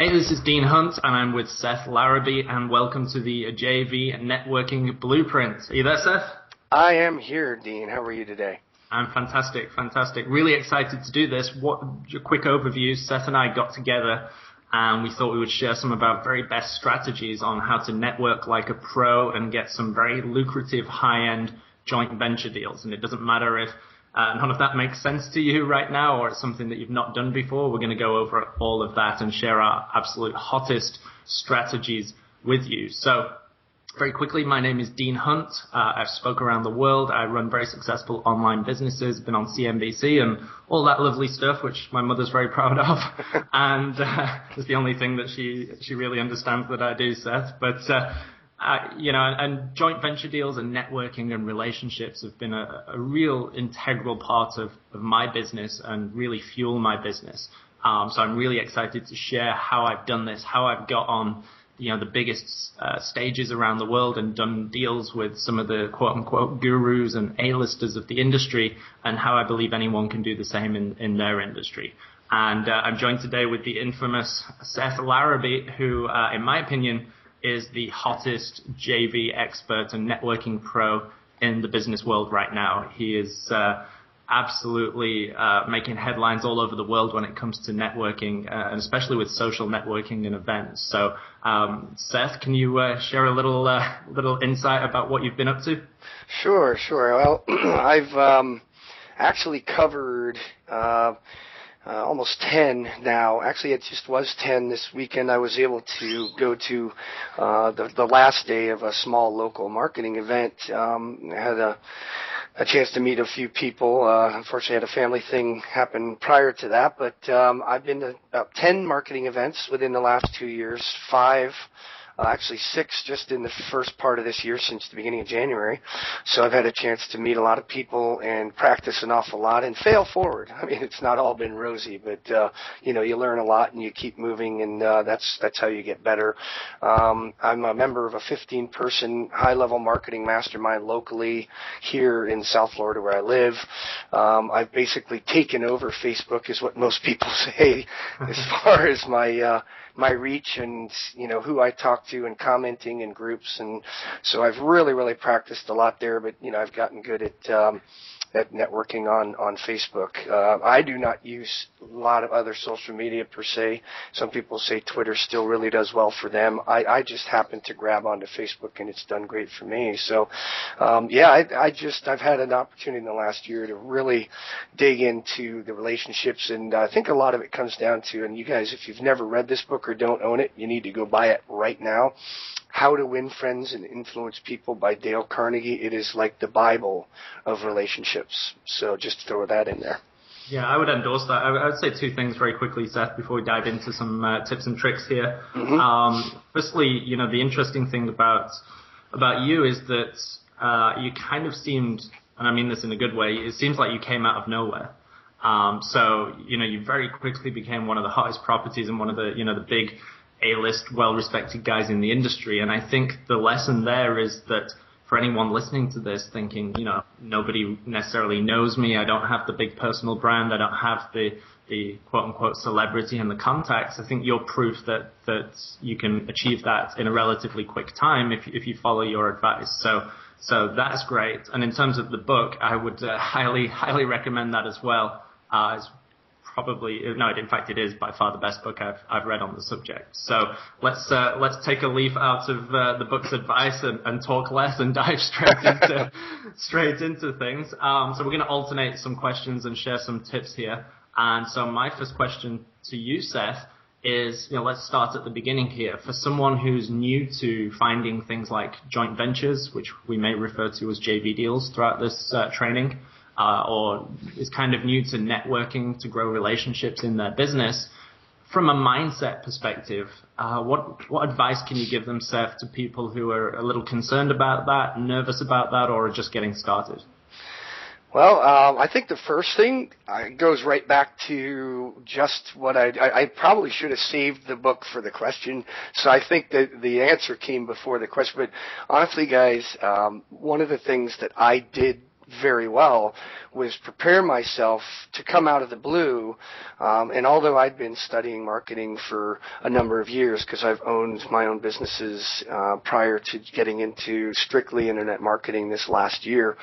Hey, this is Dean Hunt, and I'm with Seth Larrabee, and welcome to the JV Networking Blueprint. Are you there, Seth? I am here, Dean. How are you today? I'm fantastic. Really excited to do this. A quick overview. Seth and I got together, and we thought we would share some of our very best strategies on how to network like a pro and get some very lucrative high-end joint venture deals. And it doesn't matter if none of that makes sense to you right now, or it's something that you've not done before. We're going to go over all of that and share our absolute hottest strategies with you. So very quickly, my name is Dean Hunt. I've spoke around the world. I run very successful online businesses, been on CNBC and all that lovely stuff, which my mother's very proud of. And it's the only thing that she really understands that I do, Seth. But and joint venture deals and networking and relationships have been a real integral part of my business and really fuel my business. So I'm really excited to share how I've done this, how I've got on, the biggest stages around the world and done deals with some of the quote unquote gurus and A-listers of the industry, and how I believe anyone can do the same in their industry. And I'm joined today with the infamous Seth Larrabee, who, in my opinion, is the hottest JV expert and networking pro in the business world right now. He is absolutely making headlines all over the world when it comes to networking, and especially with social networking and events. So, Seth, can you share a little insight about what you've been up to? Sure. Well, I've actually covered almost 10 now. Actually, it just was 10 this weekend. I was able to go to the last day of a small local marketing event. I had a chance to meet a few people. Unfortunately, I had a family thing happen prior to that, but I've been to about 10 marketing events within the last 2 years, 5 actually 6 just in the first part of this year since the beginning of January. So I've had a chance to meet a lot of people and practice an awful lot and fail forward. I mean, it's not all been rosy, but you learn a lot and you keep moving, and that's how you get better. I'm a member of a 15-person high-level marketing mastermind locally here in South Florida where I live. I've basically taken over Facebook, is what most people say, as far as my reach and who I talk to and commenting in groups, and so I've really practiced a lot there. But I've gotten good at networking on Facebook. I do not use a lot of other social media per se. Some people say Twitter still really does well for them. I just happen to grab onto Facebook, and it's done great for me. So I've had an opportunity in the last year to really dig into the relationships, and I think a lot of it comes down to, and you guys, if you've never read this book or don't own it, you need to go buy it right now. How to Win Friends and Influence People by Dale Carnegie. It is like the Bible of relationships. So just throw that in there. Yeah, I would endorse that. I would say 2 things very quickly, Seth, before we dive into some tips and tricks here. Mm-hmm. Firstly, the interesting thing about you is that you kind of seemed, and I mean this in a good way, it seems like you came out of nowhere. So you very quickly became one of the hottest properties and one of the, the big A-list, well-respected guys in the industry. And I think the lesson there is that for anyone listening to this thinking, nobody necessarily knows me, I don't have the big personal brand, I don't have the quote-unquote celebrity and the contacts, I think you're proof that you can achieve that in a relatively quick time if you follow your advice. So that's great. And in terms of the book, I would highly recommend that as well. It's in fact, it is by far the best book I've read on the subject. So let's take a leaf out of the book's advice and talk less and dive straight into things. So we're going to alternate some questions and share some tips here. And so my first question to you, Seth, is, let's start at the beginning here. For someone who's new to finding things like joint ventures, which we may refer to as JV deals throughout this training, or is kind of new to networking to grow relationships in their business, from a mindset perspective, what advice can you give them, Seth, to people who are a little concerned about that, nervous about that, or are just getting started? Well, I think the first thing goes right back to just what I probably should have saved the book for the question. So I think that the answer came before the question. But honestly, guys, one of the things that I did very well was prepare myself to come out of the blue. And although I'd been studying marketing for a number of years, because I've owned my own businesses prior to getting into strictly internet marketing this last year,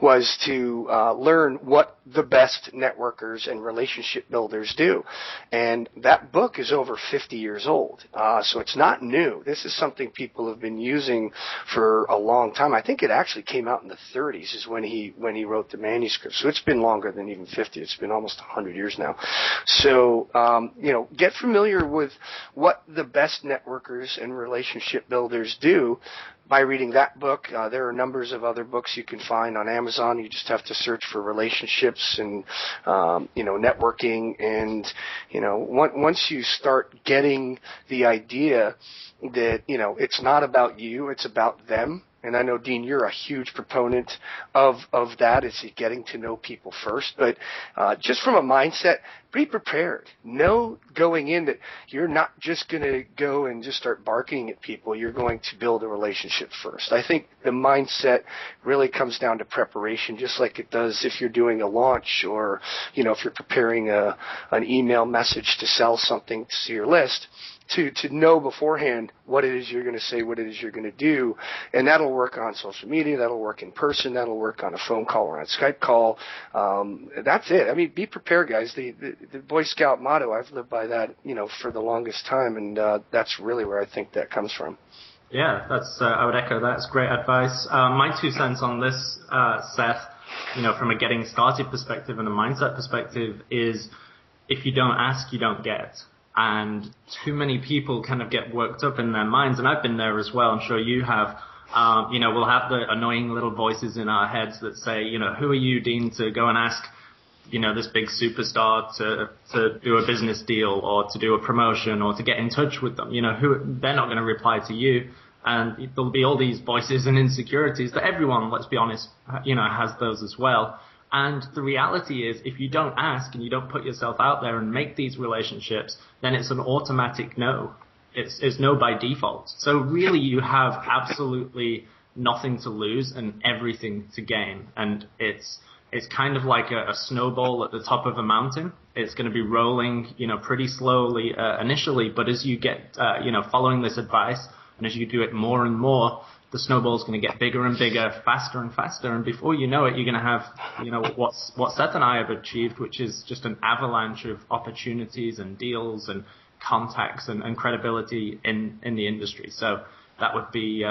was to learn what the best networkers and relationship builders do. And that book is over 50 years old, so it's not new. This is something people have been using for a long time. I think it actually came out in the 30s is when he wrote the manuscript. So it's been longer than even 50. It's been almost 100 years now. So get familiar with what the best networkers and relationship builders do by reading that book. There are numbers of other books you can find on Amazon. You just have to search for relationships and networking. And once you start getting the idea that it's not about you, it's about them. And I know, Dean, you're a huge proponent of that. It's getting to know people first. But just from a mindset, be prepared. Know going in that you're not just going to go and just start barking at people. You're going to build a relationship first. I think the mindset really comes down to preparation, just like it does if you're doing a launch or, if you're preparing an email message to sell something to your list. To know beforehand what it is you're going to say, what it is you're going to do, and that'll work on social media, that'll work in person, that'll work on a phone call or on a Skype call. That's it. I mean, be prepared, guys. The Boy Scout motto, I've lived by that, for the longest time, and that's really where I think that comes from. Yeah, I would echo that. It's great advice. My 2 cents on this, Seth, from a getting started perspective and a mindset perspective is if you don't ask, you don't get. And too many people kind of get worked up in their minds, and I've been there as well. I'm sure you have. We'll have the annoying little voices in our heads that say, who are you, Dean, to go and ask, this big superstar to do a business deal or to do a promotion or to get in touch with them. They're not going to reply to you. And there'll be all these voices and insecurities that everyone, let's be honest, has those as well. And the reality is, if you don't ask and you don't put yourself out there and make these relationships, then it's an automatic no. It's no by default. So really you have absolutely nothing to lose and everything to gain. And it's kind of like a snowball at the top of a mountain. It's going to be rolling, pretty slowly initially, but as you get, following this advice and as you do it more and more, the snowball's going to get bigger and bigger, faster and faster, and before you know it, you're going to have, what Seth and I have achieved, which is just an avalanche of opportunities and deals and contacts and credibility in the industry. So that would be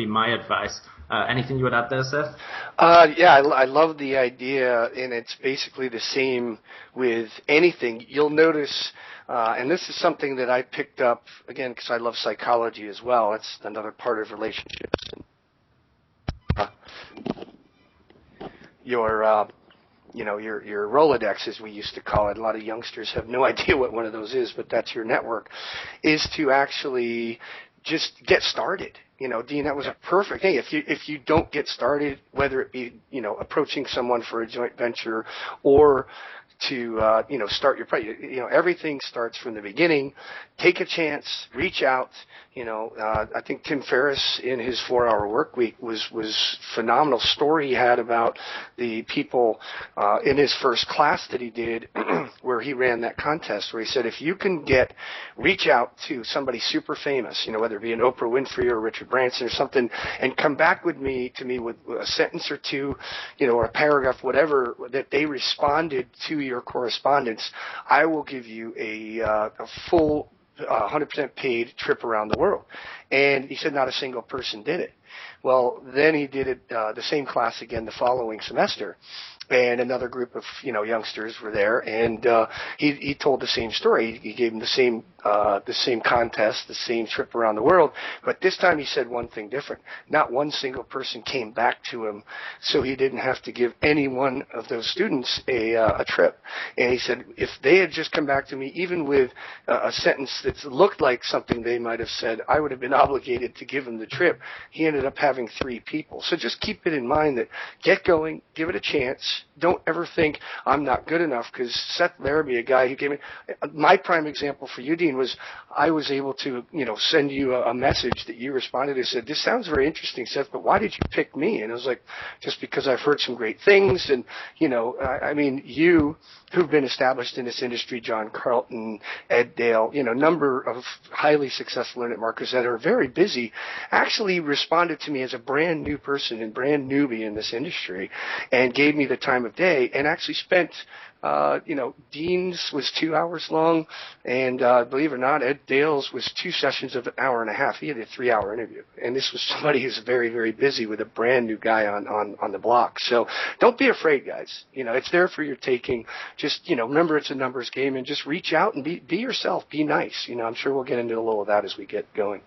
my advice. Anything you would add there, Seth? I love the idea, and it's basically the same with anything. You'll notice, and this is something that I picked up, again, because I love psychology as well. It's another part of relationships. Your Rolodex, as we used to call it, a lot of youngsters have no idea what one of those is, but that's your network, is to actually just get started. Dean, that was a perfect thing. If you don't get started, whether it be, approaching someone for a joint venture or to, start your project, everything starts from the beginning. Take a chance, reach out. I think Tim Ferriss in his 4-Hour Workweek was phenomenal story he had about the people in his first class that he did where he ran that contest where he said if you can reach out to somebody super famous, whether it be an Oprah Winfrey or Richard Branson or something, and come back to me with a sentence or two, or a paragraph, whatever, that they responded to your correspondence, I will give you a full 100% paid trip around the world. And he said not a single person did it. Well, then he did it, the same class again the following semester. And another group of, youngsters were there, and he told the same story. He gave them the same contest, the same trip around the world, but this time he said one thing different. Not one single person came back to him, so he didn't have to give any one of those students a trip. And he said if they had just come back to me, even with a sentence that looked like something they might have said, I would have been obligated to give him the trip. He ended up having 3 people. So just keep it in mind that get going, give it a chance. Don't ever think I'm not good enough, because Seth Larrabee, a guy who gave me my prime example for you, Dean, Dean, was I was able to, send you a message that you responded and said, this sounds very interesting, Seth, but why did you pick me? And it was like, just because I've heard some great things. And, you who've been established in this industry, John Carlton, Ed Dale, number of highly successful internet marketers that are very busy, actually responded to me as a brand new person and brand newbie in this industry and gave me the time of day and actually spent Dean's was 2 hours long, and believe it or not, Ed Dale's was 2 sessions of an hour and a half. He had a 3-hour interview, and this was somebody who's very, very busy with a brand new guy on the block. So don't be afraid, guys. It's there for your taking. Just remember it's a numbers game, and just reach out and be yourself. Be nice. I'm sure we'll get into a little of that as we get going.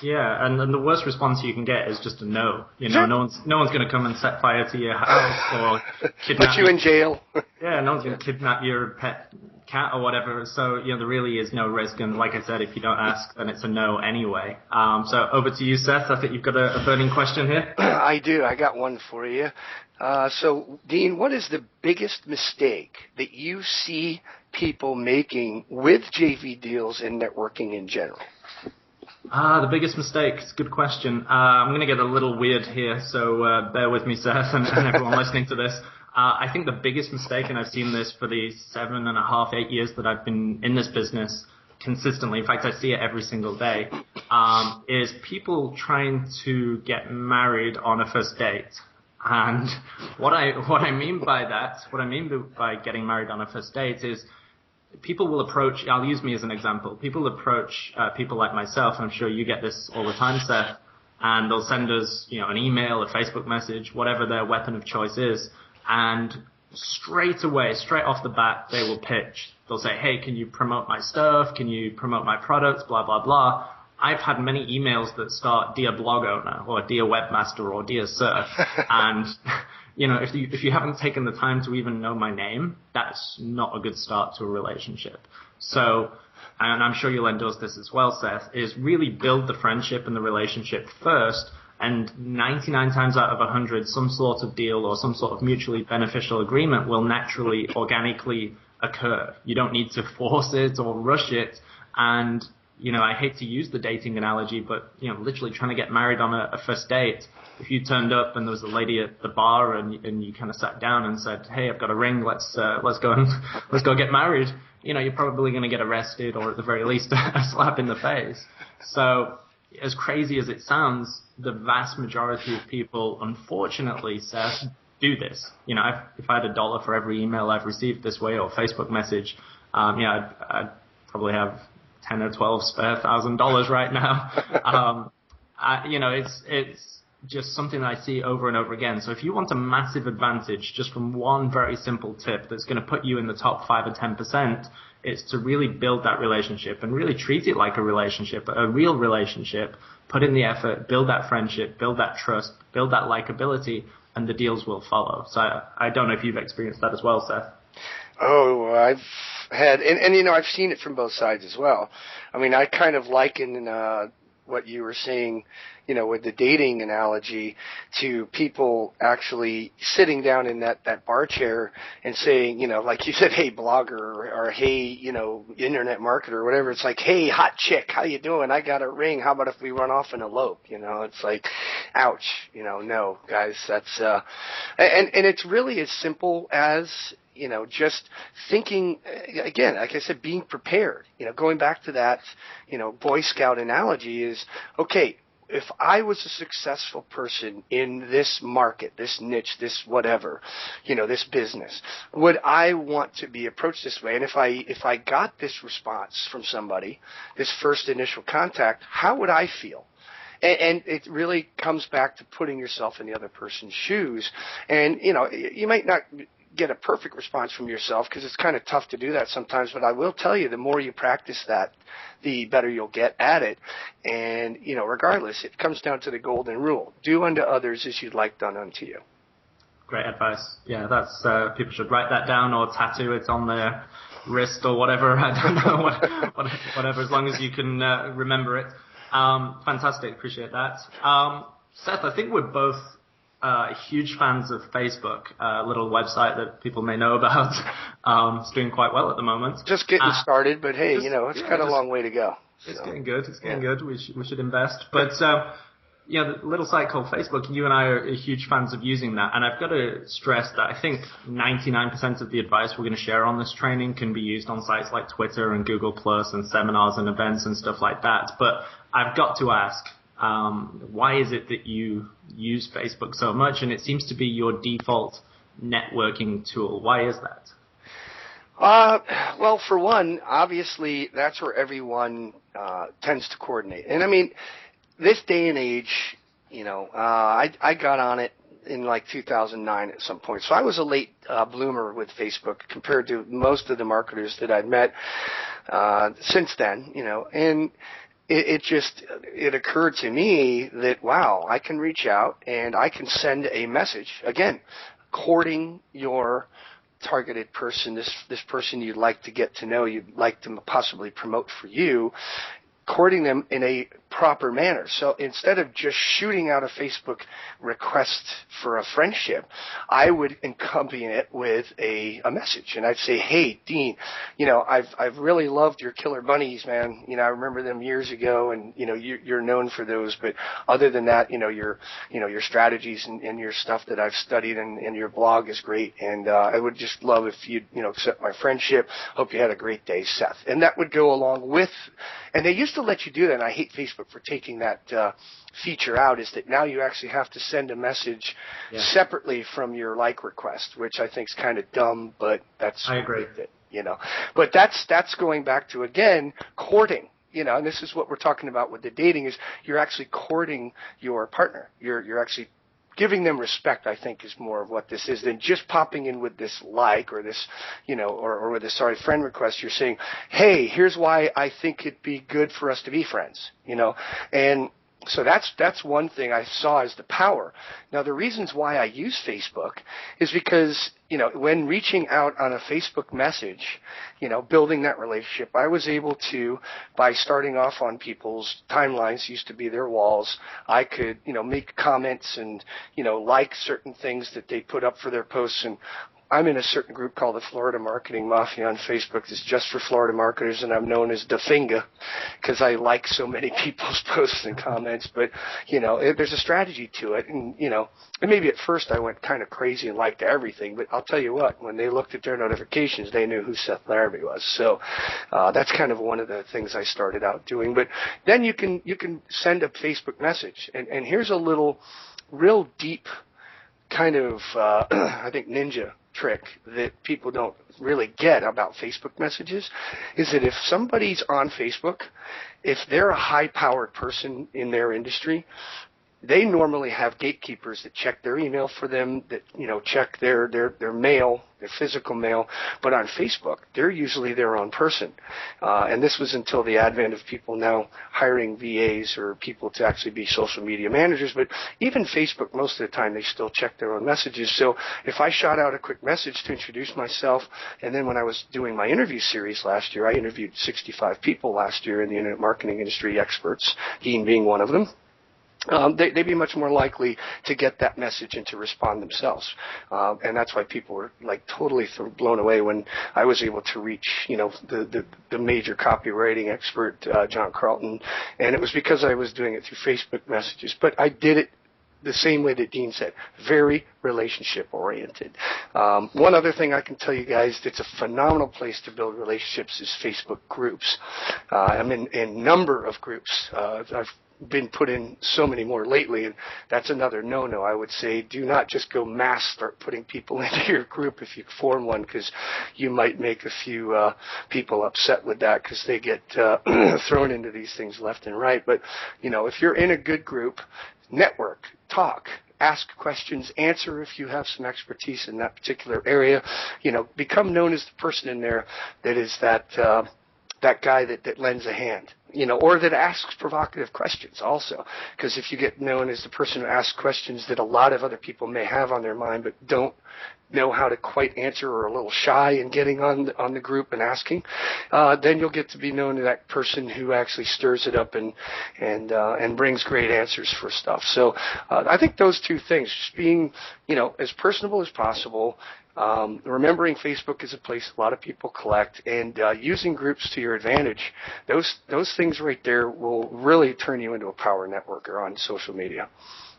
Yeah, and the worst response you can get is just a no. Sure. No one's going to come and set fire to your house or kidnap put you in jail. Yeah, no one's going to kidnap your pet cat or whatever. So, there really is no risk. And like I said, if you don't ask, then it's a no anyway. So over to you, Seth. I think you've got a burning question here. I do. I got one for you. So, Dean, what is the biggest mistake that you see people making with JV deals and networking in general? The biggest mistake. It's a good question. I'm going to get a little weird here, so bear with me, Seth, and everyone listening to this. I think the biggest mistake, and I've seen this for the 7.5, 8 years that I've been in this business consistently, in fact, I see it every single day, is people trying to get married on a first date. And what I mean by getting married on a first date is people will approach, I'll use me as an example, people approach people like myself, and I'm sure you get this all the time, Seth, and they'll send us, an email, a Facebook message, whatever their weapon of choice is, and straight off the bat, they will pitch. They'll say, hey, can you promote my stuff? Can you promote my products? Blah, blah, blah. I've had many emails that start, dear blog owner, or dear webmaster, or dear sir. And, if you haven't taken the time to even know my name, that's not a good start to a relationship. So, and I'm sure you'll endorse this as well, Seth, is really build the friendship and the relationship first. And 99 times out of 100, some sort of deal or some sort of mutually beneficial agreement will naturally, organically occur. You don't need to force it or rush it. And, I hate to use the dating analogy, but, literally trying to get married on a first date. If you turned up and there was a lady at the bar and you kind of sat down and said, hey, I've got a ring, let's go get married, you're probably going to get arrested or at the very least a slap in the face. So, as crazy as it sounds, the vast majority of people, unfortunately, Seth, do this. If I had $1 for every email I've received this way or Facebook message, I'd probably have 10 or 12 spare $1,000 right now. It's just something that I see over and over again. So if you want a massive advantage just from one very simple tip that's going to put you in the top 5 or 10%, it's to really build that relationship and really treat it like a relationship, a real relationship, put in the effort, build that friendship, build that trust, build that likability, and the deals will follow. So I don't know if you've experienced that as well, Seth. Oh, I've had, and I've seen it from both sides as well. I mean, I kind of liken what you were saying, with the dating analogy to people actually sitting down in that bar chair and saying, like you said, hey, blogger or hey, internet marketer or whatever. It's like, hey, hot chick, how you doing? I got a ring. How about if we run off and elope? It's like, ouch, no, guys, that's, and it's really as simple as, just thinking, again, like I said, being prepared, going back to that, Boy Scout analogy is, okay, if I was a successful person in this market, this niche, this whatever, this business, would I want to be approached this way? And if I got this response from somebody, this first initial contact, how would I feel? And it really comes back to putting yourself in the other person's shoes. And, you might not get a perfect response from yourself because it's kind of tough to do that sometimes, but I will tell you, the more you practice that, the better you'll get at it. And, regardless, it comes down to the golden rule. Do unto others as you'd like done unto you. Great advice. Yeah, that's, people should write that down or tattoo it on their wrist or whatever. I don't know, whatever, as long as you can remember it. Fantastic. Appreciate that. Seth, I think we're both huge fans of Facebook, a little website that people may know about. It's doing quite well at the moment. Just getting started, but hey, it's got a long way to go. It's getting good. It's getting good. We should invest. But the little site called Facebook, you and I are huge fans of using that. And I've got to stress that I think 99% of the advice we're going to share on this training can be used on sites like Twitter and Google Plus and seminars and events and stuff like that. But I've got to ask, why is it that you use Facebook so much? And it seems to be your default networking tool. Why is that? Well, for one, obviously that's where everyone tends to coordinate. And I mean, this day and age, I got on it in like 2009 at some point. So I was a late bloomer with Facebook compared to most of the marketers that I'd met since then, and it occurred to me that, wow, I can reach out and I can send a message, again, courting your targeted person, this person you'd like to get to know, you'd like to possibly promote for you, courting them in a proper manner. So instead of just shooting out a Facebook request for a friendship, I would accompany it with a message. And I'd say, hey, Dean, I've really loved your Killer Bunnies, man. I remember them years ago, and, you're known for those. But other than that, your strategies and your stuff that I've studied and your blog is great. And I would just love if you'd, accept my friendship. Hope you had a great day, Seth. And that would go along with, and they used to let you do that, and I hate Facebook for taking that feature out, is that now you actually have to send a message separately from your like request, which I think is kind of dumb, but I agree. But that's going back to, again, courting. And this is what we're talking about with the dating, is you're actually courting your partner. You're actually giving them respect, I think, is more of what this is than just popping in with this like or this, or with this friend request. You're saying, hey, here's why I think it'd be good for us to be friends, and so that's one thing I saw as the power. Now, the reasons why I use Facebook is because, when reaching out on a Facebook message, building that relationship, I was able to, by starting off on people's timelines, used to be their walls, I could, make comments and, like certain things that they put up for their posts. And I'm in a certain group called the Florida Marketing Mafia on Facebook. It's just for Florida marketers, and I'm known as the Finger because I like so many people's posts and comments. But, there's a strategy to it. And, and maybe at first I went kind of crazy and liked everything. But I'll tell you what, when they looked at their notifications, they knew who Seth Larrabee was. So that's kind of one of the things I started out doing. But then you can send a Facebook message. And here's a little real deep kind of, I think, ninja trick that people don't really get about Facebook messages, is that if somebody's on Facebook, if they're a high-powered person in their industry, they normally have gatekeepers that check their email for them, that, check their mail, their physical mail. But on Facebook, they're usually their own person. And this was until the advent of people now hiring VAs or people to actually be social media managers. But even Facebook, most of the time, they still check their own messages. So if I shot out a quick message to introduce myself, and then when I was doing my interview series last year, I interviewed 65 people last year in the internet marketing industry, experts, Dean being one of them. They'd be much more likely to get that message and to respond themselves. And that's why people were like totally blown away when I was able to reach, the major copywriting expert, John Carlton. And it was because I was doing it through Facebook messages. But I did it the same way that Dean said, very relationship oriented. One other thing I can tell you guys that's a phenomenal place to build relationships is Facebook groups. I'm in a number of groups. I've been put in so many more lately, and that's another no-no. I would say do not just go mass start putting people into your group if you form one, because you might make a few people upset with that because they get thrown into these things left and right. But, if you're in a good group, network, talk, ask questions, answer if you have some expertise in that particular area. Become known as the person in there that is that guy that lends a hand. or that asks provocative questions also. Because if you get known as the person who asks questions that a lot of other people may have on their mind but don't know how to quite answer, or are a little shy in getting on the group and asking, then you'll get to be known as that person who actually stirs it up and brings great answers for stuff. So I think those two things, just being as personable as possible, remembering Facebook is a place a lot of people collect, and using groups to your advantage. Those things right there will really turn you into a power networker on social media.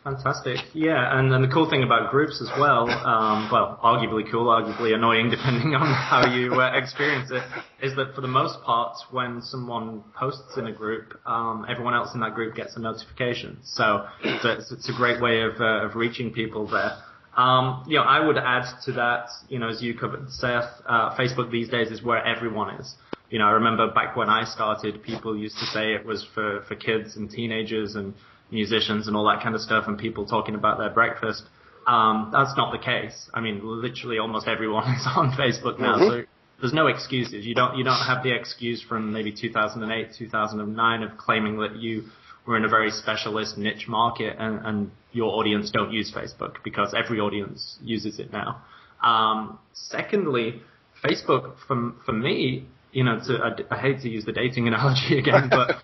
Fantastic. Yeah, and then the cool thing about groups as well, arguably cool, arguably annoying, depending on how you experience it, is that for the most part, when someone posts in a group, everyone else in that group gets a notification. So it's a great way of reaching people there. I would add to that, as you covered, Seth, Facebook these days is where everyone is. I remember back when I started, people used to say it was for kids and teenagers and musicians and all that kind of stuff, and people talking about their breakfast. That's not the case. I mean, literally almost everyone is on Facebook now, so there's no excuses. You don't have the excuse from maybe 2008, 2009 of claiming that you were in a very specialist niche market and your audience don't use Facebook, because every audience uses it now. Secondly, Facebook, for me, I hate to use the dating analogy again, but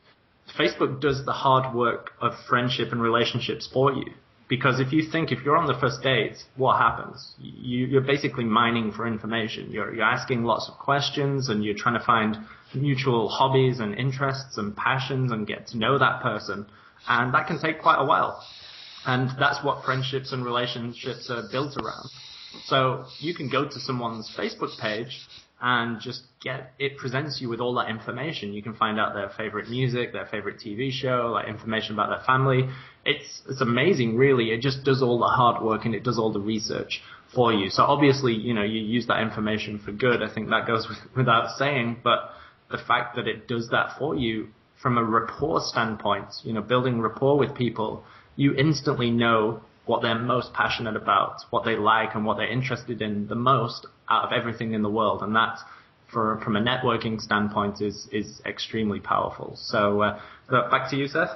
Facebook does the hard work of friendship and relationships for you. Because if you're on the first date, what happens? You're basically mining for information. You're asking lots of questions, and you're trying to find mutual hobbies and interests and passions and get to know that person. And that can take quite a while. And that's what friendships and relationships are built around. So you can go to someone's Facebook page and just it presents you with all that information. You can find out their favorite music, their favorite TV show, like information about their family. It's amazing, really. It just does all the hard work and it does all the research for you. So obviously, you use that information for good. I think that goes without saying, but the fact that it does that for you from a rapport standpoint, building rapport with people, you instantly know what they're most passionate about, what they like and what they're interested in the most out of everything in the world. And that, from a networking standpoint, is extremely powerful. So back to you, Seth.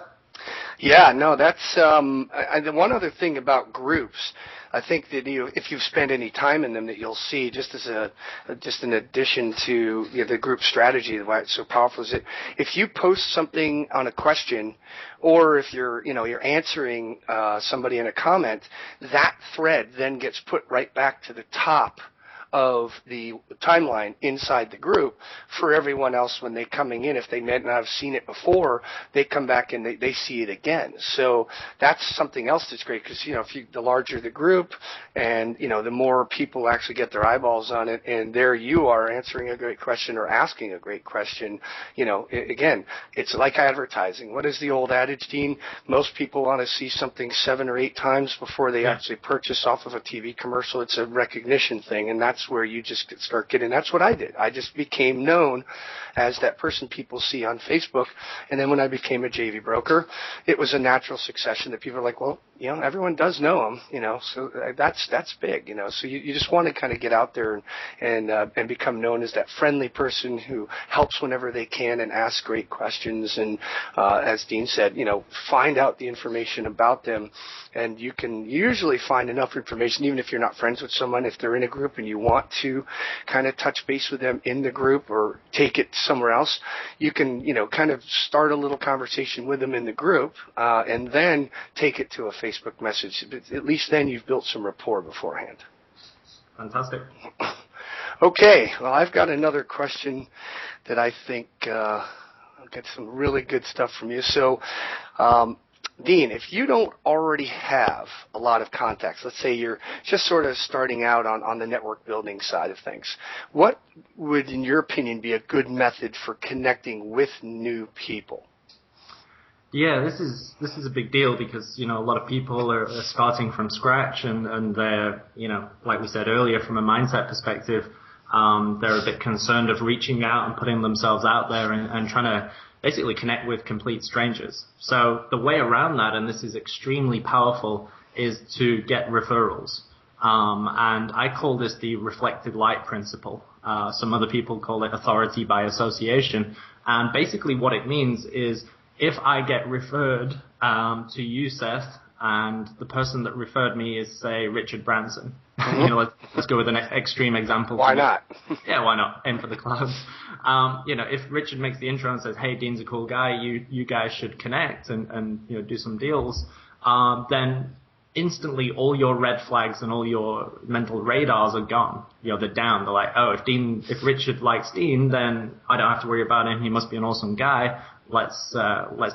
Yeah, no, that's the one other thing about groups. I think that if you've spent any time in them, that you'll see, just an addition to the group strategy, why it's so powerful, is that if you post something on a question, or if you're answering somebody in a comment, that thread then gets put right back to the top of the timeline inside the group for everyone else when they're coming in. If they may not have seen it before, they come back and they see it again. So that's something else that's great, because the larger the group, and the more people actually get their eyeballs on it, and there you are answering a great question or asking a great question. Again, it's like advertising. What is the old adage, Dean? Most people want to see something 7 or 8 times before they actually purchase off of a TV commercial. It's a recognition thing, and that's where you just start getting. That's what I did. I just became known as that person people see on Facebook. And then when I became a JV broker, it was a natural succession that people are like, well, everyone does know him, so that's big, so you just want to kind of get out there and become known as that friendly person who helps whenever they can and asks great questions. And as Dean said, find out the information about them. And you can usually find enough information, even if you're not friends with someone, if they're in a group and you want to kind of touch base with them in the group or take it somewhere else, you can, kind of start a little conversation with them in the group, and then take it to a Facebook message. At least then you've built some rapport beforehand. Fantastic. Okay, well, I've got another question that I think I'll get some really good stuff from you. So, Dean, if you don't already have a lot of contacts, let's say you're just sort of starting out on the network building side of things, what would, in your opinion, be a good method for connecting with new people? Yeah, this is a big deal, because a lot of people are starting from scratch, and they're, like we said earlier, from a mindset perspective, they're a bit concerned of reaching out and putting themselves out there and trying to basically connect with complete strangers. So the way around that, and this is extremely powerful, is to get referrals. And I call this the reflected light principle. Some other people call it authority by association. And basically what it means is if I get referred to you, Seth, and the person that referred me is, say, Richard Branson. Let's go with an extreme example. Why not? Yeah, why not? Aim for the clouds. If Richard makes the intro and says, "Hey, Dean's a cool guy. You guys should connect and do some deals," then instantly all your red flags and all your mental radars are gone. They're down. They're like, oh, if Richard likes Dean, then I don't have to worry about him. He must be an awesome guy. Let's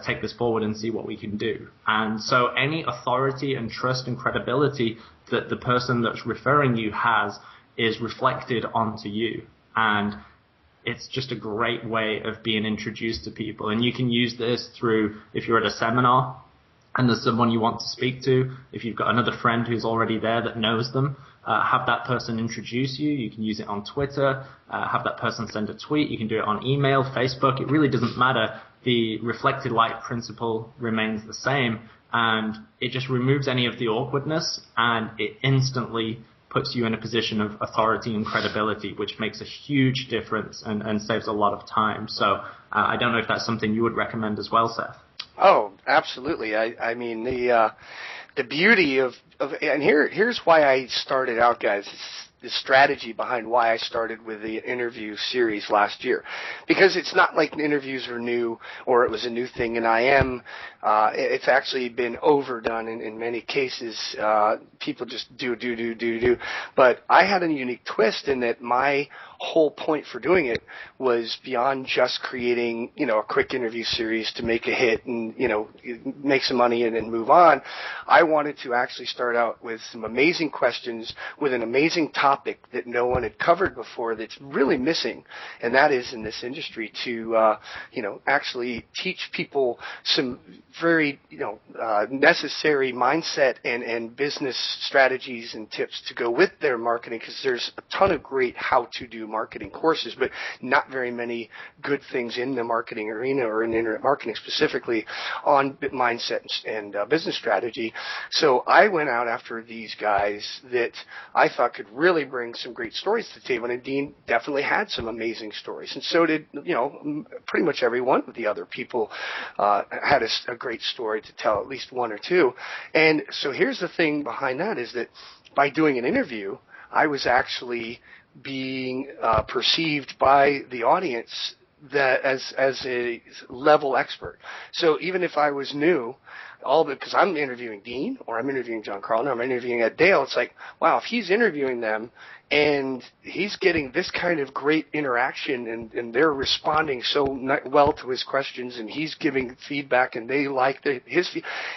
take this forward and see what we can do. And so any authority and trust and credibility that the person that's referring you has is reflected onto you. And it's just a great way of being introduced to people. And you can use this through, if you're at a seminar and there's someone you want to speak to, if you've got another friend who's already there that knows them, have that person introduce you. You can use it on Twitter, have that person send a tweet. You can do it on email, Facebook. It really doesn't matter. The reflected light principle remains the same, and it just removes any of the awkwardness, and it instantly puts you in a position of authority and credibility, which makes a huge difference and saves a lot of time. So I don't know if that's something you would recommend as well, Seth. Oh, absolutely. I mean, the beauty of and here's why I started out, guys. The strategy behind why I started with the interview series last year, because it's not like interviews are new or it was a new thing, and it's actually been overdone in many cases. People just do, but I had a unique twist in that my whole point for doing it was beyond just creating, a quick interview series to make a hit and, make some money and then move on. I wanted to actually start out with some amazing questions with an amazing topic that no one had covered before that's really missing, and that is in this industry to, actually teach people some very, necessary mindset and business strategies and tips to go with their marketing, because there's a ton of great how-to-do marketing courses, but not very many good things in the marketing arena or in internet marketing specifically on mindset and business strategy. So I went out after these guys that I thought could really bring some great stories to the table, and Dean definitely had some amazing stories, and so did, pretty much every one of the other people had a great story to tell, at least one or two. And so here's the thing behind that is that by doing an interview, I was actually being perceived by the audience that as a level expert. So even if I was new, all of it, because I'm interviewing Dean or I'm interviewing John Carlin or I'm interviewing Ed Dale, it's like, wow, if he's interviewing them and he's getting this kind of great interaction and they're responding so well to his questions and he's giving feedback and they like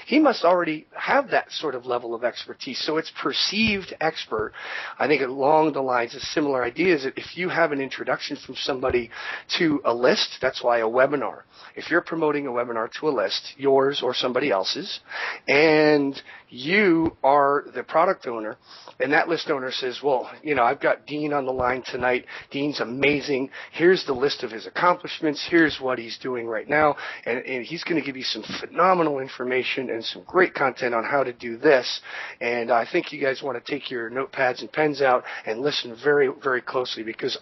he must already have that sort of level of expertise. So it's perceived expert. I think along the lines of similar ideas, that if you have an introduction from somebody to a list, that's why a webinar. If you're promoting a webinar to a list, yours or somebody else's, and you are the product owner, and that list owner says, well, I've got Dean on the line tonight. Dean's amazing. Here's the list of his accomplishments. Here's what he's doing right now. And he's going to give you some phenomenal information and some great content on how to do this. And I think you guys want to take your notepads and pens out and listen very, very closely, because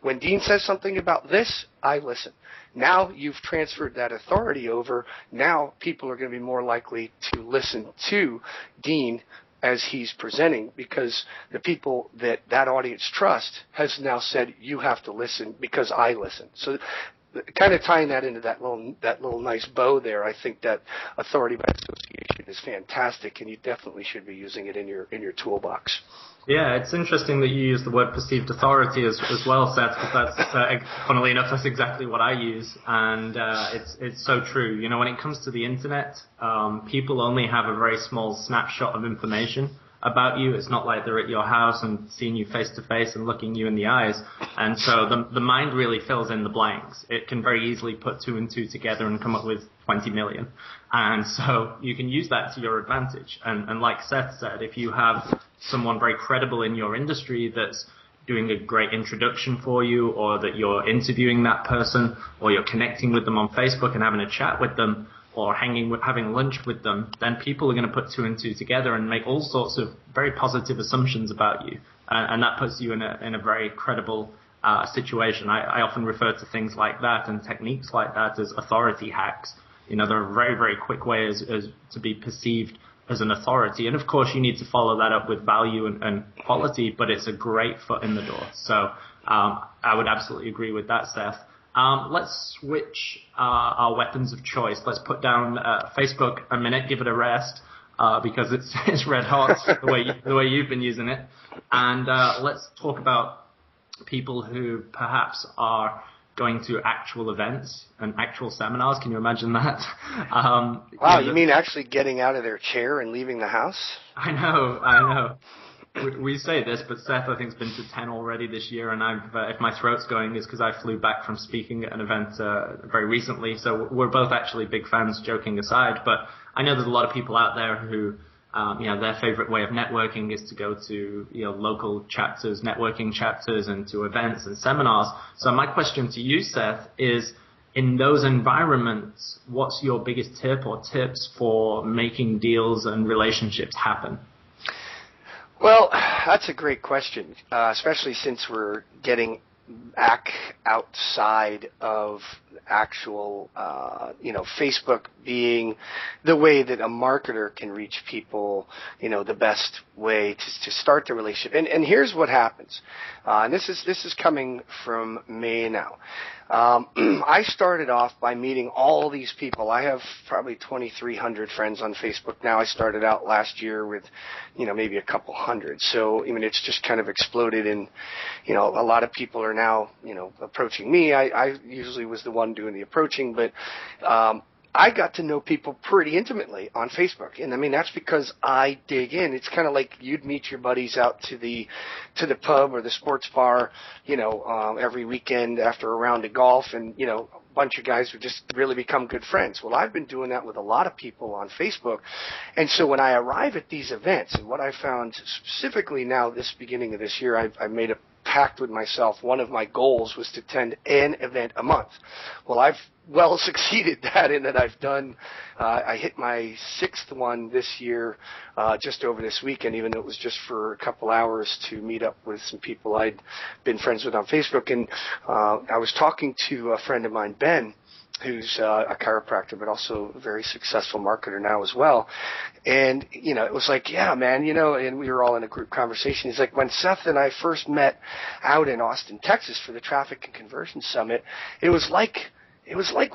when Dean says something about this, I listen. Now you've transferred that authority over. Now people are going to be more likely to listen to Dean as he's presenting, because the people that audience trust has now said, you have to listen because I listen. So kind of tying that into that little nice bow there, I think that authority by association is fantastic, and you definitely should be using it in your toolbox. Yeah, it's interesting that you use the word perceived authority as well, Seth, because that's, funnily enough, that's exactly what I use, and it's so true. When it comes to the internet, people only have a very small snapshot of information about you. It's not like they're at your house and seeing you face to face and looking you in the eyes, and so the mind really fills in the blanks. It can very easily put two and two together and come up with 20 million, and so you can use that to your advantage. And like Seth said, if you have someone very credible in your industry that's doing a great introduction for you, or that you're interviewing that person, or you're connecting with them on Facebook and having a chat with them, or having lunch with them, then people are going to put two and two together and make all sorts of very positive assumptions about you. And that puts you in a very credible situation. I often refer to things like that and techniques like that as authority hacks. They're a very, very quick way as to be perceived as an authority. And of course, you need to follow that up with value and quality, but it's a great foot in the door. So I would absolutely agree with that, Seth. Let's switch our weapons of choice. Let's put down Facebook a minute, give it a rest, because it's red hot the way you've been using it. And let's talk about people who perhaps are going to actual events and actual seminars. Can you imagine that? Wow, you mean actually getting out of their chair and leaving the house? I know. We say this, but Seth, I think, has been to 10 already this year, and if my throat's going, it's because I flew back from speaking at an event very recently. So we're both actually big fans, joking aside. But I know there's a lot of people out there who, their favorite way of networking is to go to local chapters, networking chapters, and to events and seminars. So my question to you, Seth, is, in those environments, what's your biggest tip or tips for making deals and relationships happen? Well, that's a great question, especially since we're getting back outside of actual, Facebook being the way that a marketer can reach people, the best way to start the relationship. And here's what happens. And this is coming from me now. I started off by meeting all these people. I have probably 2,300 friends on Facebook now. I started out last year with, maybe a couple hundred. So, it's just kind of exploded, and, a lot of people are now, approaching me. I usually was the one doing the approaching, but, I got to know people pretty intimately on Facebook. And that's because I dig in. It's kind of like you'd meet your buddies out to the pub or the sports bar, every weekend after a round of golf, and, a bunch of guys would just really become good friends. Well, I've been doing that with a lot of people on Facebook. And so when I arrive at these events, and what I found specifically now this beginning of this year, I made a pact with myself. One of my goals was to attend an event a month. Well, I've well succeeded that in that I've done, I hit my 6th one this year, just over this weekend, even though it was just for a couple hours to meet up with some people I'd been friends with on Facebook. And I was talking to a friend of mine, Ben, who's a chiropractor, but also a very successful marketer now as well. And, it was like, yeah, man, and we were all in a group conversation. He's like, when Seth and I first met out in Austin, Texas for the Traffic and Conversion Summit, it was like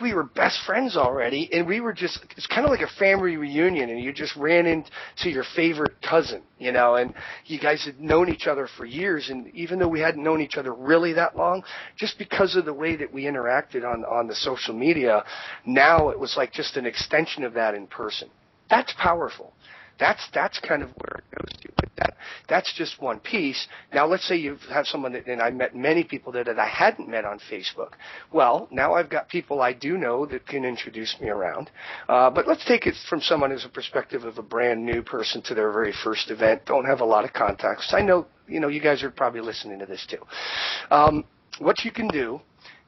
we were best friends already, and it's kind of like a family reunion, and you just ran into your favorite cousin, and you guys had known each other for years, and even though we hadn't known each other really that long, just because of the way that we interacted on the social media, now it was like just an extension of that in person. That's powerful. That's kind of where it goes to. But that's just one piece. Now, let's say you have someone and I met many people that I hadn't met on Facebook. Well, now I've got people I do know that can introduce me around. But let's take it from someone as a perspective of a brand new person to their very first event. Don't have a lot of contacts. I know, you guys are probably listening to this too. What you can do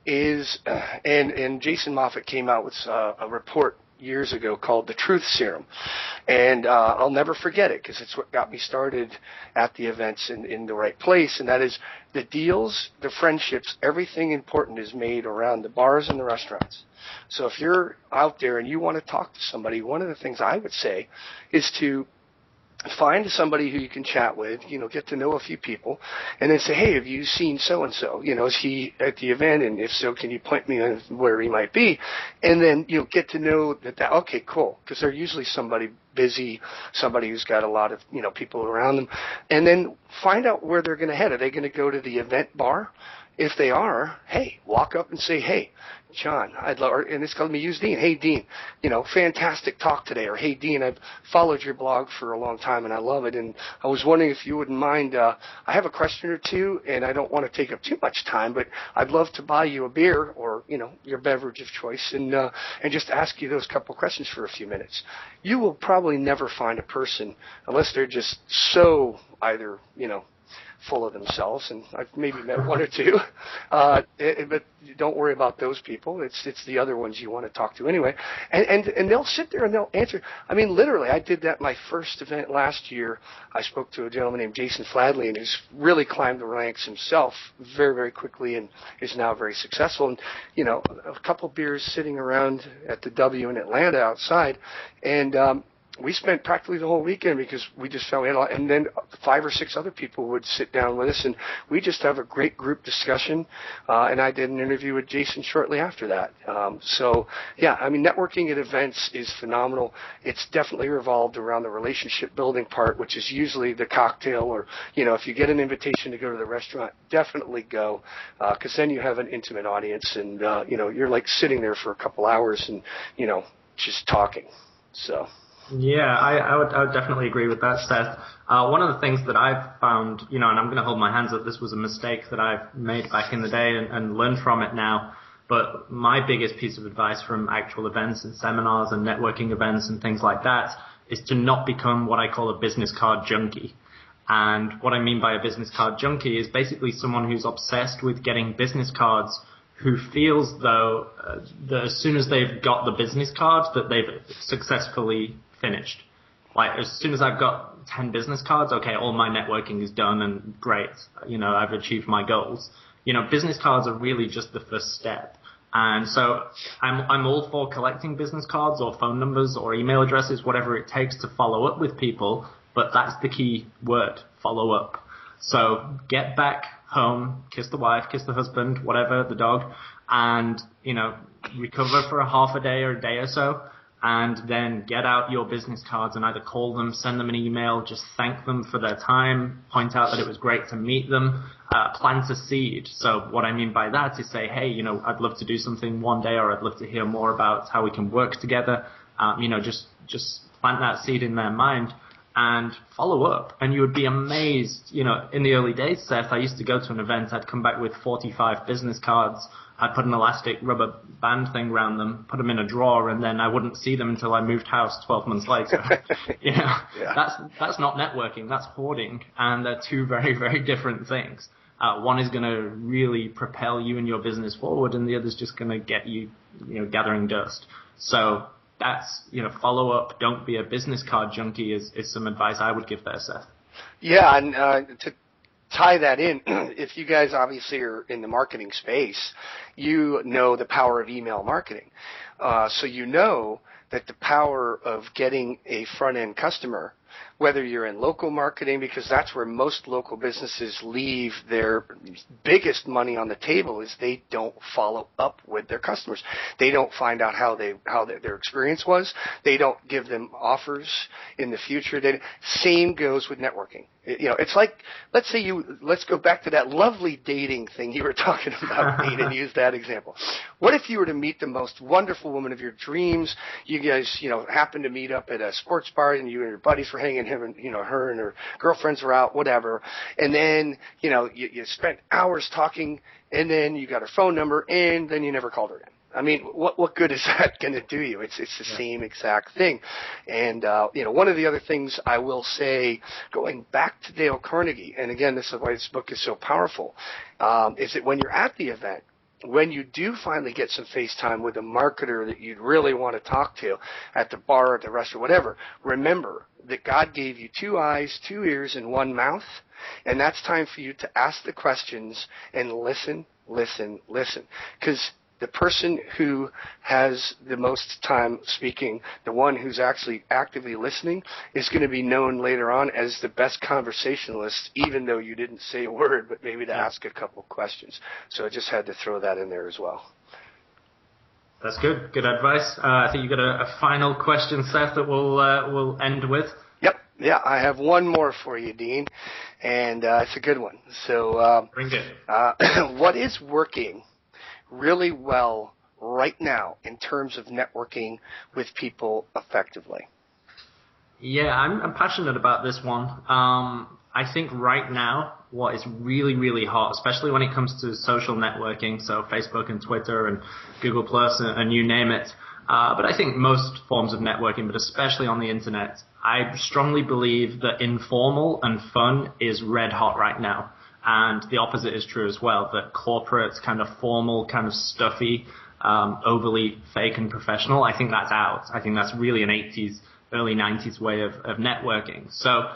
is, and Jason Moffat came out with a report years ago called the Truth Serum, and I'll never forget it because it's what got me started at the events in the right place, and that is the deals, the friendships, everything important is made around the bars and the restaurants. So if you're out there and you want to talk to somebody, one of the things I would say is to find somebody who you can chat with, get to know a few people, and then say, hey, have you seen so-and-so? Is he at the event? And if so, can you point me on where he might be? And then, get to know that, okay, cool, because they're usually somebody busy, somebody who's got a lot of, people around them. And then find out where they're going to head. Are they going to go to the event bar? If they are, hey, walk up and say, hey, John, and it's going to be use Dean. Hey, Dean, fantastic talk today. Or, hey, Dean, I've followed your blog for a long time and I love it. And I was wondering if you wouldn't mind, I have a question or two and I don't want to take up too much time, but I'd love to buy you a beer or, your beverage of choice and just ask you those couple questions for a few minutes. You will probably never find a person unless they're just so either, full of themselves, and I've maybe met one or two. But don't worry about those people. It's the other ones you want to talk to anyway. And they'll sit there and they'll answer. I mean, literally, I did that my first event last year. I spoke to a gentleman named Jason Fladley, and who's really climbed the ranks himself very, very quickly and is now very successful. And, you know, a couple beers sitting around at the W in Atlanta outside, and we spent practically the whole weekend because we just fell in, and then 5 or 6 other people would sit down with us, and we just have a great group discussion. And I did an interview with Jason shortly after that. So, yeah, I mean, networking at events is phenomenal. It's definitely revolved around the relationship building part, which is usually the cocktail, or, you know, if you get an invitation to go to the restaurant, definitely go, because then you have an intimate audience, and, you know, you're like sitting there for a couple hours and, you know, just talking. So. Yeah, I would definitely agree with that, Seth. One of the things that I've found, you know, and I'm going to hold my hands up, this was a mistake that I've made back in the day and learned from it now. But my biggest piece of advice from actual events and seminars and networking events and things like that is to not become what I call a business card junkie. And what I mean by a business card junkie is basically someone who's obsessed with getting business cards, who feels though that as soon as they've got the business card that they've successfully finished. Like, as soon as I've got 10 business cards, okay, all my networking is done and great. You know, I've achieved my goals. You know, business cards are really just the first step. And so I'm all for collecting business cards or phone numbers or email addresses, whatever it takes to follow up with people. But that's the key word, follow up. So get back home, kiss the wife, kiss the husband, whatever, the dog, and, you know, recover for a half a day or a day or so. And then get out your business cards and either call them, send them an email, just thank them for their time, point out that it was great to meet them, plant a seed. So what I mean by that is say, hey, you know, I'd love to do something one day, or I'd love to hear more about how we can work together. You know, just plant that seed in their mind and follow up. And you would be amazed, you know, in the early days, Seth, I used to go to an event, I'd come back with 45 business cards. I'd put an elastic rubber band thing around them, put them in a drawer, and then I wouldn't see them until I moved house 12 months later. You know, yeah. That's not networking, that's hoarding, and they're two very, very different things. One is going to really propel you and your business forward, and the other's just going to get you, you know, gathering dust. So that's, you know, follow up. Don't be a business card junkie is some advice I would give there, Seth. Yeah, and to tie that in, if you guys obviously are in the marketing space, you know the power of email marketing. So you know that the power of getting a front-end customer, whether you're in local marketing, because that's where most local businesses leave their biggest money on the table, is they don't follow up with their customers. They don't find out how their experience was. They don't give them offers in the future. Same goes with networking. You know, it's like, let's go back to that lovely dating thing you were talking about, Dean, and use that example. What if you were to meet the most wonderful woman of your dreams? You guys, you know, happen to meet up at a sports bar, and you and your buddies were hanging, her and her girlfriends were out, whatever. And then, you know, you spent hours talking, and then you got her phone number, and then you never called her again. I mean, what good is that going to do you? It's the same exact thing. And, you know, one of the other things I will say, going back to Dale Carnegie, and again, this is why this book is so powerful, is that when you're at the event, when you do finally get some face time with a marketer that you'd really want to talk to at the bar, at the restaurant, whatever, remember that God gave you 2 eyes, 2 ears, and 1 mouth, and that's time for you to ask the questions and listen. Because the person who has the most time speaking, the one who's actually actively listening, is going to be known later on as the best conversationalist, even though you didn't say a word, but maybe to ask a couple questions. So I just had to throw that in there as well. That's good. Good advice. I think you've got a final question, Seth, that we'll end with. Yep. Yeah, I have one more for you, Dean, and it's a good one. So, bring it. What is working really well right now in terms of networking with people effectively? Yeah, I'm passionate about this one. I think right now what is really, really hot, especially when it comes to social networking, so Facebook and Twitter and Google Plus and you name it, But I think most forms of networking, but especially on the internet, I strongly believe that informal and fun is red hot right now. And the opposite is true as well, that corporate, kind of formal, kind of stuffy, overly fake and professional, I think that's out. I think that's really an 80s, early 90s way of networking. So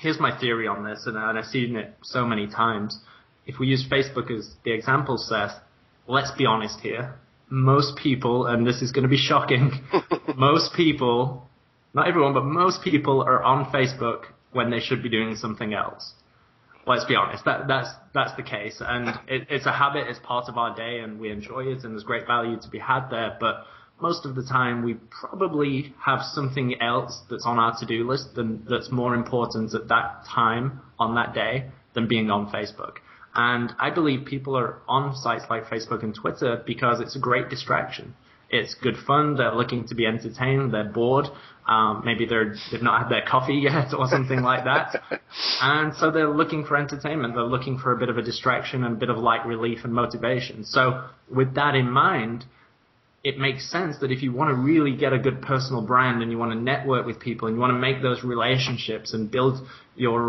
here's my theory on this, and I've seen it so many times. If we use Facebook as the example, Seth, let's be honest here. Most people, and this is going to be shocking, most people, not everyone, but most people are on Facebook when they should be doing something else. Let's be honest, that's the case. And it's a habit, it's part of our day, and we enjoy it, and there's great value to be had there. But most of the time, we probably have something else that's on our to-do list that's more important at that time on that day than being on Facebook. And I believe people are on sites like Facebook and Twitter because it's a great distraction. It's good fun. They're looking to be entertained. They're bored. Maybe they've not had their coffee yet or something like that. And so they're looking for entertainment. They're looking for a bit of a distraction and a bit of light relief and motivation. So with that in mind, it makes sense that if you want to really get a good personal brand and you want to network with people and you want to make those relationships and build your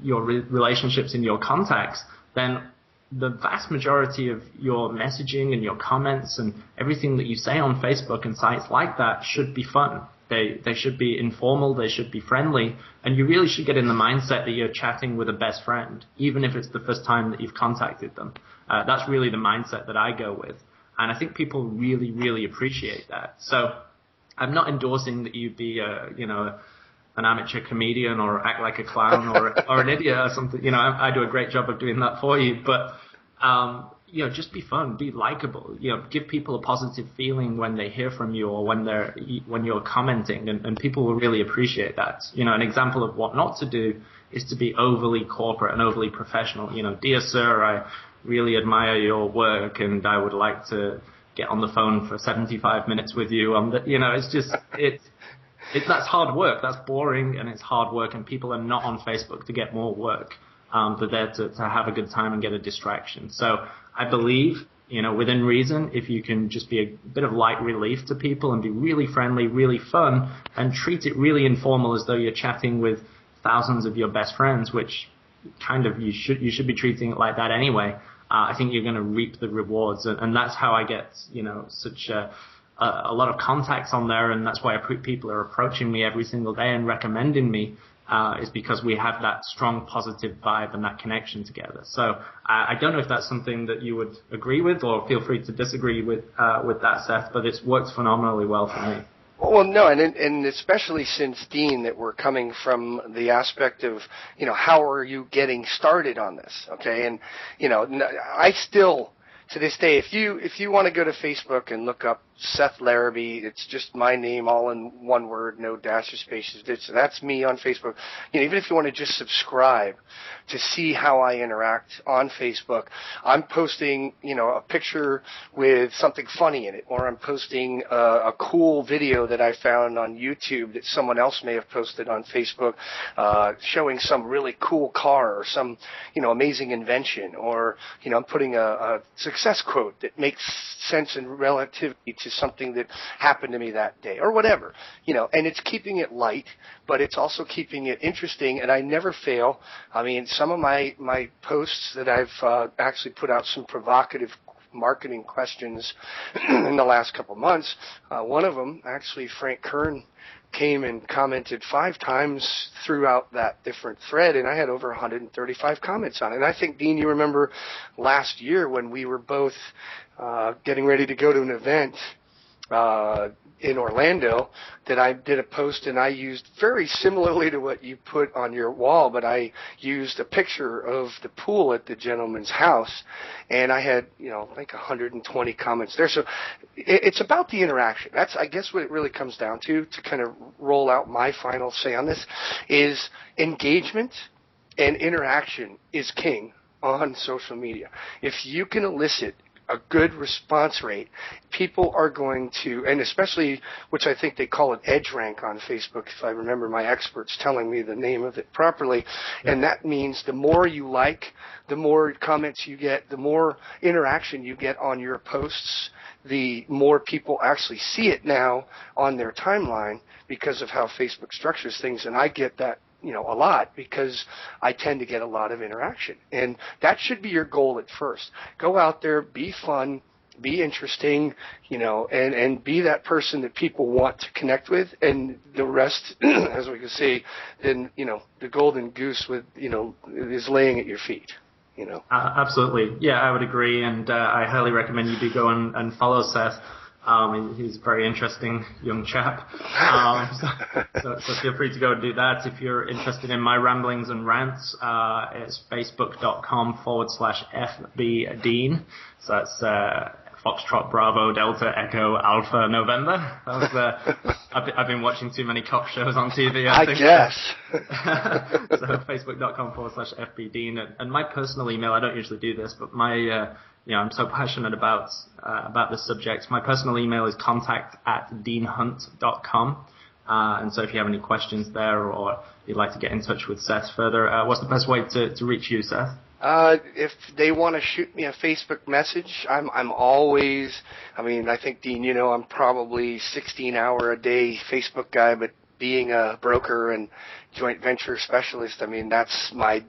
relationships in your contacts, then the vast majority of your messaging and your comments and everything that you say on Facebook and sites like that should be fun. They should be informal, they should be friendly, and you really should get in the mindset that you're chatting with a best friend, even if it's the first time that you've contacted them. That's really the mindset that I go with. And I think people really, really appreciate that. So I'm not endorsing that you be an amateur comedian or act like a clown or an idiot or something. I do a great job of doing that for you, but just be fun, be likable. Give people a positive feeling when they hear from you or when you're commenting, and people will really appreciate that. An example of what not to do is to be overly corporate and overly professional. Dear sir, I really admire your work, and I would like to get on the phone for 75 minutes with you. That's hard work. That's boring, and it's hard work, and people are not on Facebook to get more work. They're there to have a good time and get a distraction. So I believe, within reason, if you can just be a bit of light relief to people and be really friendly, really fun, and treat it really informal as though you're chatting with thousands of your best friends, which kind of you should be treating it like that anyway. I think you're going to reap the rewards, and that's how I get such a lot of contacts on there, and that's why people are approaching me every single day and recommending me, is because we have that strong positive vibe and that connection together. So I don't know if that's something that you would agree with, or feel free to disagree with that, Seth, but it's worked phenomenally well for me. Well, no, and especially since, Dean, that we're coming from the aspect of, how are you getting started on this, okay? And, I still, to this day, if you want to go to Facebook and look up Seth Larrabee, it's just my name all in one word, no dash or spaces. That's me on Facebook. Even if you want to just subscribe to see how I interact on Facebook, I'm posting, a picture with something funny in it, or I'm posting a cool video that I found on YouTube that someone else may have posted on Facebook, showing some really cool car or some, amazing invention, or, I'm putting a success quote that makes sense in relativity to something that happened to me that day, or whatever, and it's keeping it light, but it's also keeping it interesting, and I never fail. I mean, some of my posts that I've actually put out some provocative marketing questions in the last couple of months. One of them, actually, Frank Kern came and commented 5 times throughout that different thread, and I had over 135 comments on it. And I think, Dean, you remember last year when we were both getting ready to go to an event in Orlando, that I did a post, and I used very similarly to what you put on your wall, but I used a picture of the pool at the gentleman's house, and I had, I think 120 comments there. So it's about the interaction. That's, I guess, what it really comes down to kind of roll out my final say on this, is engagement and interaction is king on social media. If you can elicit a good response rate, people are going to, and especially, which I think they call it edge rank on Facebook, if I remember my experts telling me the name of it properly, and that means the more you like, the more comments you get, the more interaction you get on your posts, the more people actually see it now on their timeline because of how Facebook structures things. And I get that, a lot because I tend to get a lot of interaction. And that should be your goal at first. Go out there, be fun, be interesting, and be that person that people want to connect with. And the rest, as we can see, then, the golden goose is laying at your feet. Absolutely. Yeah, I would agree. And I highly recommend you do go and follow Seth. He's a very interesting young chap. So feel free to go and do that. If you're interested in my ramblings and rants, it's facebook.com/FBDean. So that's Foxtrot Bravo Delta Echo Alpha November. I've been watching too many cop shows on TV, I think. guess. So facebook.com/FBDean. And my personal email, I don't usually do this, but I'm so passionate about this subject. My personal email is contact@deanhunt.com. And so if you have any questions there or you'd like to get in touch with Seth further, what's the best way to reach you, Seth? If they want to shoot me a Facebook message, I'm always, I think, Dean, I'm probably 16-hour-a-day Facebook guy, but being a broker and joint venture specialist, that's my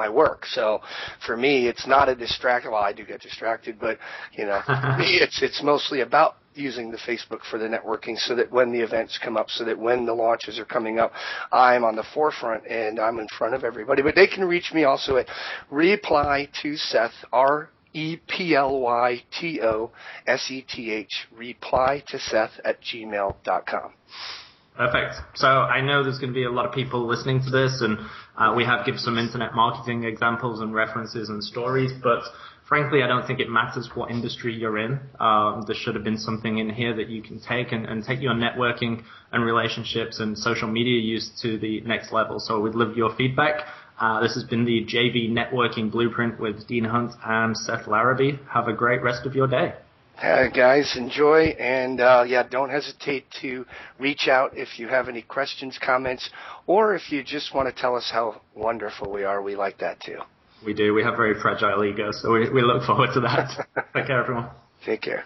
work. So for me, it's not a distraction. Well, I do get distracted, but for me, it's mostly about using the Facebook for the networking so that when the events come up, so that when the launches are coming up, I'm on the forefront and I'm in front of everybody. But they can reach me also at reply to Seth, REPLYTOSETH, reply to Seth @gmail.com. Perfect. So I know there's going to be a lot of people listening to this, and we have given some internet marketing examples and references and stories, but frankly, I don't think it matters what industry you're in. There should have been something in here that you can take and take your networking and relationships and social media use to the next level. So we'd love your feedback. This has been the JV Networking Blueprint with Dean Hunt and Seth Larrabee. Have a great rest of your day. Guys, enjoy, and don't hesitate to reach out if you have any questions, comments, or if you just want to tell us how wonderful we are. We like that too. We do. We have very fragile egos, so we look forward to that. Take care, everyone. Take care.